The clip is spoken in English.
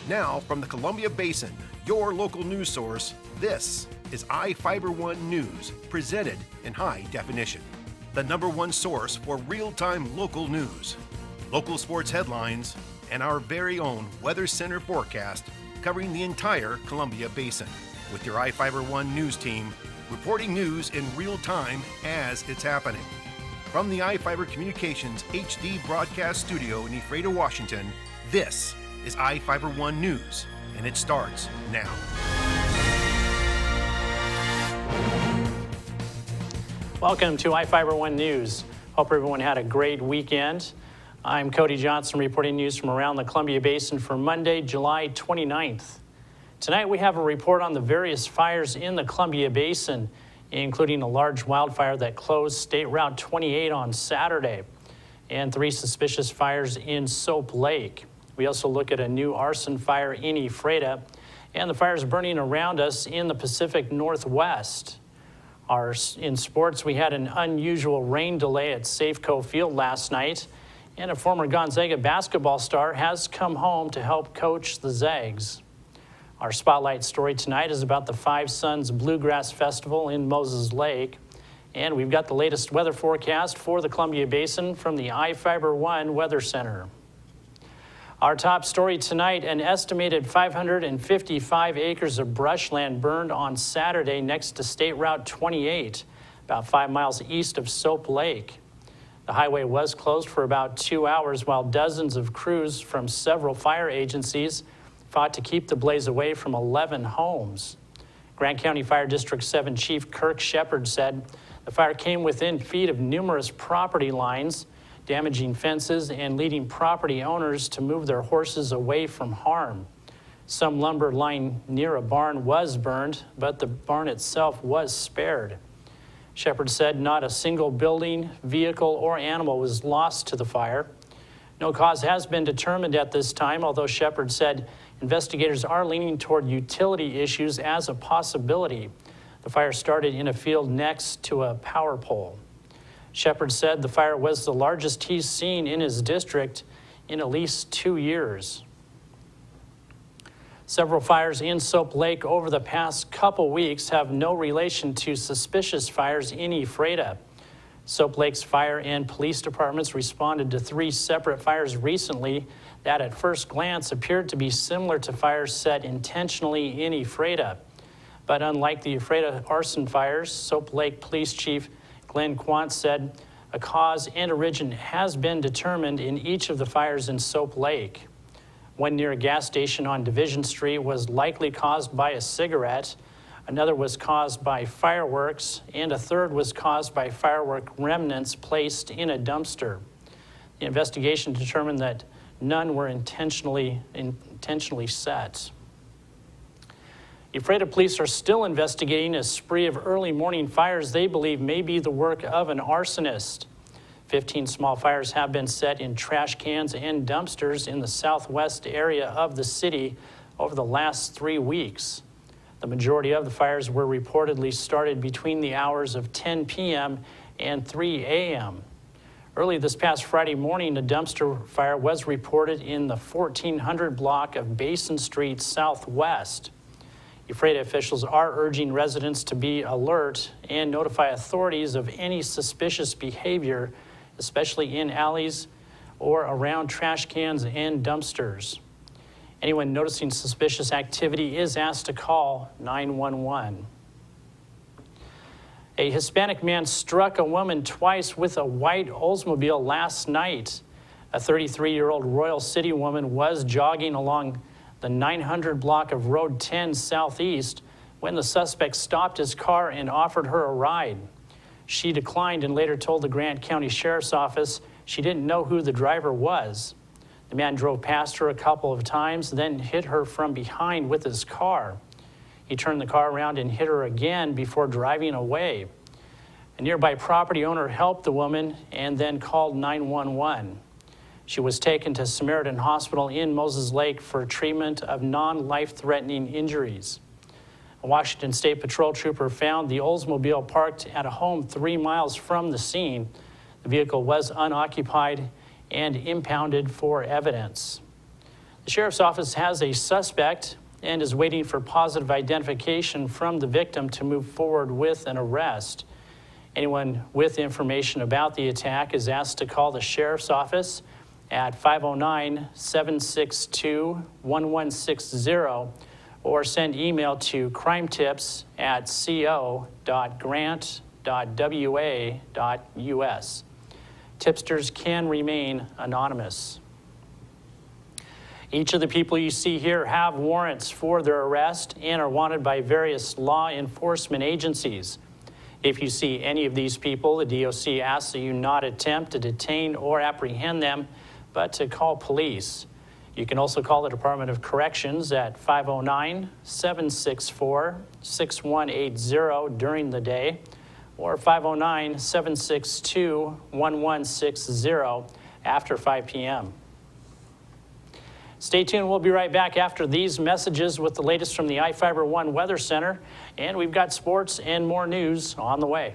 Now, from the Columbia Basin, your local news source, this is iFIBER 1 News, presented in high definition. The #1 source for real-time local news, local sports headlines, and our very own Weather Center forecast covering the entire Columbia Basin. With your iFIBER 1 News team, reporting news in real time as it's happening. From the iFIBER Communications HD broadcast studio in Ephrata, Washington, this is iFIBER 1 News, and it starts now. Welcome to iFIBER 1 News. Hope everyone had a great weekend. I'm Cody Johnson reporting news from around the Columbia Basin for Monday, July 29th. Tonight we have a report on the various fires in the Columbia Basin, including a large wildfire that closed State Route 28 on Saturday, and 3 suspicious fires in Soap Lake. We also look at a new arson fire in Ephrata and the fires burning around us in the Pacific Northwest. In sports, we had an unusual rain delay at Safeco Field last night, and a former Gonzaga basketball star has come home to help coach the Zags. Our spotlight story tonight is about the Five Suns Bluegrass Festival in Moses Lake, and we've got the latest weather forecast for the Columbia Basin from the iFIBER 1 Weather Center. Our top story tonight, an estimated 555 acres of brushland burned on Saturday next to State Route 28, about 5 miles east of Soap Lake. The highway was closed for about 2 hours while dozens of crews from several fire agencies fought to keep the blaze away from 11 homes. Grant County Fire District 7 Chief Kirk Shepard said the fire came within feet of numerous property lines, damaging fences and leading property owners to move their horses away from harm. Some lumber lying near a barn was burned, but the barn itself was spared. Shepard said not a single building, vehicle, or animal was lost to the fire. No cause has been determined at this time, although Shepard said investigators are leaning toward utility issues as a possibility. The fire started in a field next to a power pole. Shepard said the fire was the largest he's seen in his district in at least 2 years. Several fires in Soap Lake over the past couple weeks have no relation to suspicious fires in Ephrata. Soap Lake's fire and police departments responded to 3 separate fires recently that at first glance appeared to be similar to fires set intentionally in Ephrata. But unlike the Ephrata arson fires, Soap Lake Police Chief Glenn Quant said a cause and origin has been determined in each of the fires in Soap Lake. One near a gas station on Division Street was likely caused by a cigarette, another was caused by fireworks, and a third was caused by firework remnants placed in a dumpster. The investigation determined that none were intentionally set. Ephrata police are still investigating a spree of early morning fires they believe may be the work of an arsonist. 15 small fires have been set in trash cans and dumpsters in the southwest area of the city over the last 3 weeks. The majority of the fires were reportedly started between the hours of 10 p.m. and 3 a.m. Early this past Friday morning, a dumpster fire was reported in the 1400 block of Basin Street Southwest. Ephrata officials are urging residents to be alert and notify authorities of any suspicious behavior, especially in alleys or around trash cans and dumpsters. Anyone noticing suspicious activity is asked to call 911. A Hispanic man struck a woman twice with a white Oldsmobile last night. A 33-year-old Royal City woman was jogging along the 900 block of Road 10 Southeast when the suspect stopped his car and offered her a ride. She declined and later told the Grant County Sheriff's Office she didn't know who the driver was. The man drove past her a couple of times, then hit her from behind with his car. He turned the car around and hit her again before driving away. A nearby property owner helped the woman and then called 911. She was taken to Samaritan Hospital in Moses Lake for treatment of non-life-threatening injuries. A Washington State Patrol trooper found the Oldsmobile parked at a home 3 miles from the scene. The vehicle was unoccupied and impounded for evidence. The Sheriff's Office has a suspect and is waiting for positive identification from the victim to move forward with an arrest. Anyone with information about the attack is asked to call the Sheriff's Office at 509-762-1160 or send email to crimetips@co.grant.wa.us. Tipsters can remain anonymous. Each of the people you see here have warrants for their arrest and are wanted by various law enforcement agencies. If you see any of these people, the DOC asks that you not attempt to detain or apprehend them, but to call police. You can also call the Department of Corrections at 509-764-6180 during the day or 509-762-1160 after 5 p.m. Stay tuned. We'll be right back after these messages with the latest from the iFIBER 1 Weather Center, and we've got sports and more news on the way.